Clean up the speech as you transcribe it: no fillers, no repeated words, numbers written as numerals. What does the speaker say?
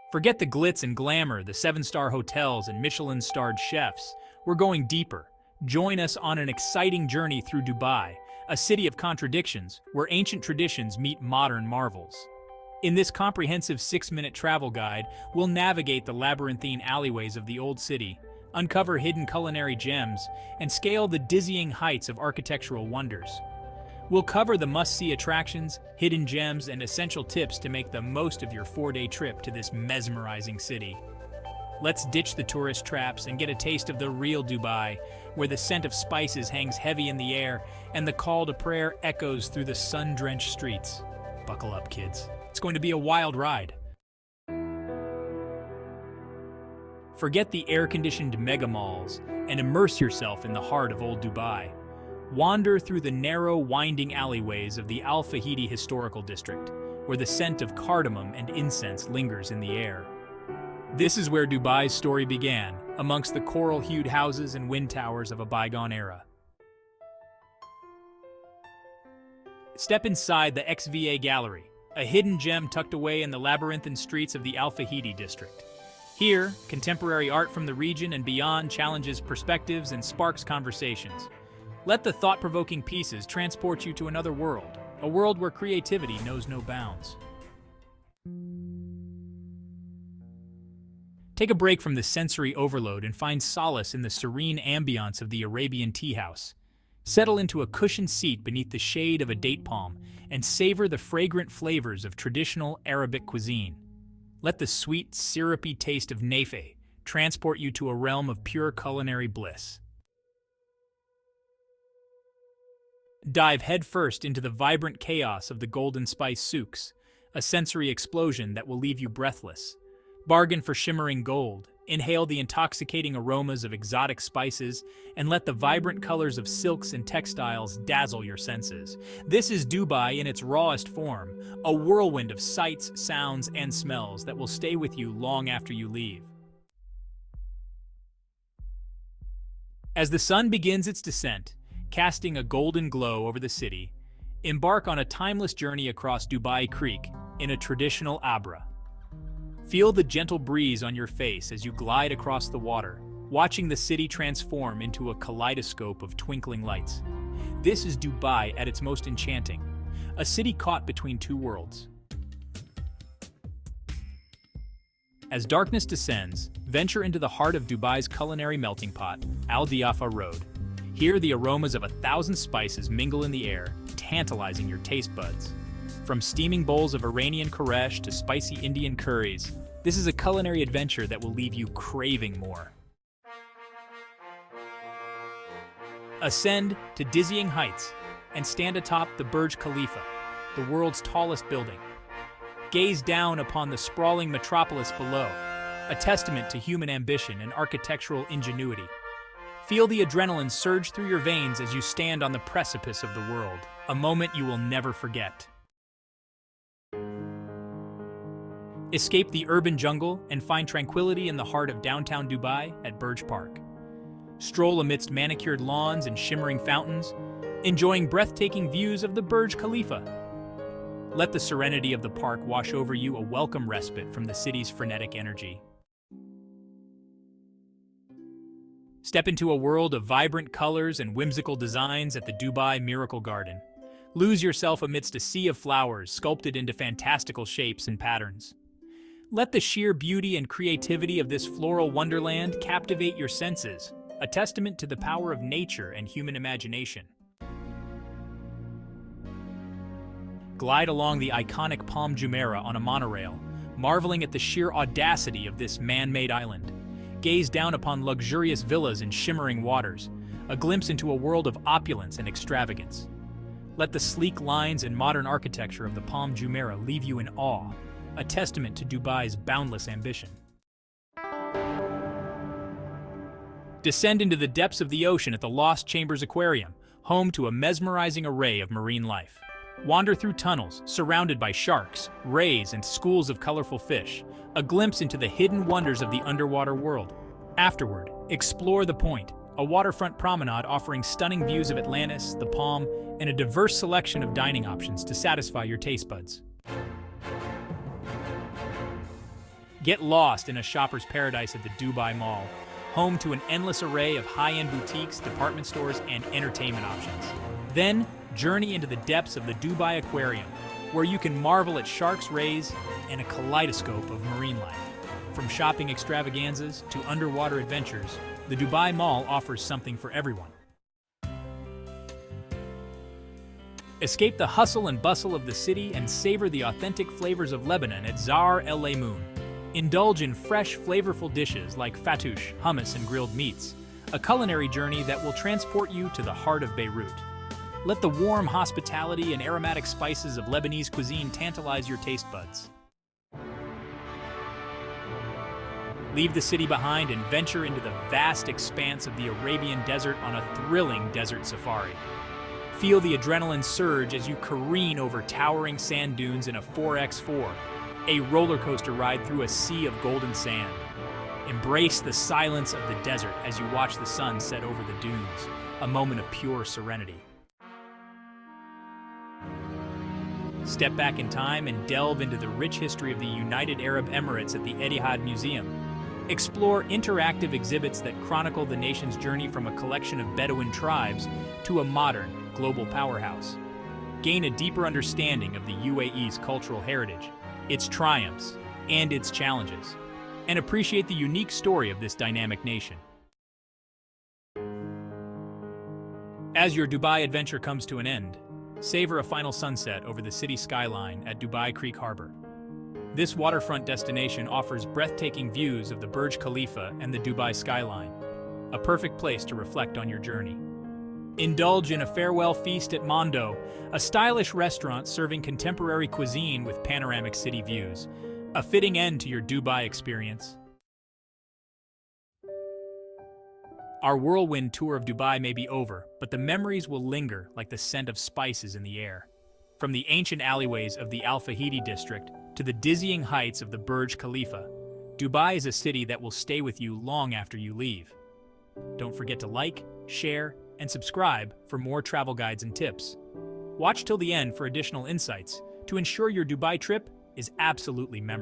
Forget the glitz and glamour, the seven-star hotels and Michelin-starred chefs. We're going deeper. Join us on an exciting journey through Dubai, a city of contradictions where ancient traditions meet modern marvels. In this comprehensive 6-minute travel guide, we'll navigate the labyrinthine alleyways of the old city, uncover hidden culinary gems, and scale the dizzying heights of architectural wonders. We'll cover the must-see attractions, hidden gems, and essential tips to make the most of your 4-day trip to this mesmerizing city. Let's ditch the tourist traps and get a taste of the real Dubai, where the scent of spices hangs heavy in the air and the call to prayer echoes through the sun-drenched streets. Buckle up, kids. It's going to be a wild ride. Forget the air-conditioned mega malls and immerse yourself in the heart of old Dubai. Wander through the narrow, winding alleyways of the Al Fahidi Historical District, where the scent of cardamom and incense lingers in the air. This is where Dubai's story began, amongst the coral-hued houses and wind towers of a bygone era. Step inside the XVA Gallery, a hidden gem tucked away in the labyrinthine streets of the Al Fahidi district. Here, contemporary art from the region and beyond challenges perspectives and sparks conversations. Let the thought-provoking pieces transport you to another world, a world where creativity knows no bounds. Take a break from the sensory overload and find solace in the serene ambiance of the Arabian tea house. Settle into a cushioned seat beneath the shade of a date palm and savor the fragrant flavors of traditional Arabic cuisine. Let the sweet, syrupy taste of nefe transport you to a realm of pure culinary bliss. Dive headfirst into the vibrant chaos of the Golden Spice souks, a sensory explosion that will leave you breathless. Bargain for shimmering gold, inhale the intoxicating aromas of exotic spices, and let the vibrant colors of silks and textiles dazzle your senses. This is Dubai in its rawest form, a whirlwind of sights, sounds, and smells that will stay with you long after you leave. As the sun begins its descent, casting a golden glow over the city, embark on a timeless journey across Dubai Creek in a traditional abra. Feel the gentle breeze on your face as you glide across the water, watching the city transform into a kaleidoscope of twinkling lights. This is Dubai at its most enchanting, a city caught between two worlds. As darkness descends, venture into the heart of Dubai's culinary melting pot, Al Diafa Road. Here, the aromas of 1,000 spices mingle in the air, tantalizing your taste buds. From steaming bowls of Iranian koresh to spicy Indian curries, this is a culinary adventure that will leave you craving more. Ascend to dizzying heights and stand atop the Burj Khalifa, the world's tallest building. Gaze down upon the sprawling metropolis below, a testament to human ambition and architectural ingenuity. Feel the adrenaline surge through your veins as you stand on the precipice of the world, a moment you will never forget. Escape the urban jungle and find tranquility in the heart of downtown Dubai at Burj Park. Stroll amidst manicured lawns and shimmering fountains, enjoying breathtaking views of the Burj Khalifa. Let the serenity of the park wash over you, a welcome respite from the city's frenetic energy. Step into a world of vibrant colors and whimsical designs at the Dubai Miracle Garden. Lose yourself amidst a sea of flowers sculpted into fantastical shapes and patterns. Let the sheer beauty and creativity of this floral wonderland captivate your senses, a testament to the power of nature and human imagination. Glide along the iconic Palm Jumeirah on a monorail, marveling at the sheer audacity of this man-made island. Gaze down upon luxurious villas and shimmering waters, a glimpse into a world of opulence and extravagance. Let the sleek lines and modern architecture of the Palm Jumeirah leave you in awe, a testament to Dubai's boundless ambition. Descend into the depths of the ocean at the Lost Chambers Aquarium, home to a mesmerizing array of marine life. Wander through tunnels surrounded by sharks, rays, and schools of colorful fish, a glimpse into the hidden wonders of the underwater world. Afterward, explore the Point, a waterfront promenade offering stunning views of Atlantis, the Palm, and a diverse selection of dining options to satisfy your taste buds. Get lost in a shopper's paradise at the Dubai Mall, home to an endless array of high-end boutiques, department stores, and entertainment options. Then, journey into the depths of the Dubai Aquarium, where you can marvel at sharks' rays and a kaleidoscope of marine life. From shopping extravaganzas to underwater adventures, the Dubai Mall offers something for everyone. Escape the hustle and bustle of the city and savor the authentic flavors of Lebanon at Zahar El Laimoun. Indulge in fresh, flavorful dishes like fattoush, hummus, and grilled meats, a culinary journey that will transport you to the heart of Beirut. Let the warm hospitality and aromatic spices of Lebanese cuisine tantalize your taste buds. Leave the city behind and venture into the vast expanse of the Arabian desert on a thrilling desert safari. Feel the adrenaline surge as you careen over towering sand dunes in a 4x4, a roller coaster ride through a sea of golden sand. Embrace the silence of the desert as you watch the sun set over the dunes, a moment of pure serenity. Step back in time and delve into the rich history of the United Arab Emirates at the Etihad Museum. Explore interactive exhibits that chronicle the nation's journey from a collection of Bedouin tribes to a modern, global powerhouse. Gain a deeper understanding of the UAE's cultural heritage, its triumphs, and its challenges, and appreciate the unique story of this dynamic nation. As your Dubai adventure comes to an end, savor a final sunset over the city skyline at Dubai Creek Harbor. This waterfront destination offers breathtaking views of the Burj Khalifa and the Dubai skyline, a perfect place to reflect on your journey. Indulge in a farewell feast at Mondo, a stylish restaurant serving contemporary cuisine with panoramic city views, a fitting end to your Dubai experience. Our whirlwind tour of Dubai may be over, but the memories will linger like the scent of spices in the air. From the ancient alleyways of the Al Fahidi district to the dizzying heights of the Burj Khalifa, Dubai is a city that will stay with you long after you leave. Don't forget to like, share, and subscribe for more travel guides and tips. Watch till the end for additional insights to ensure your Dubai trip is absolutely memorable.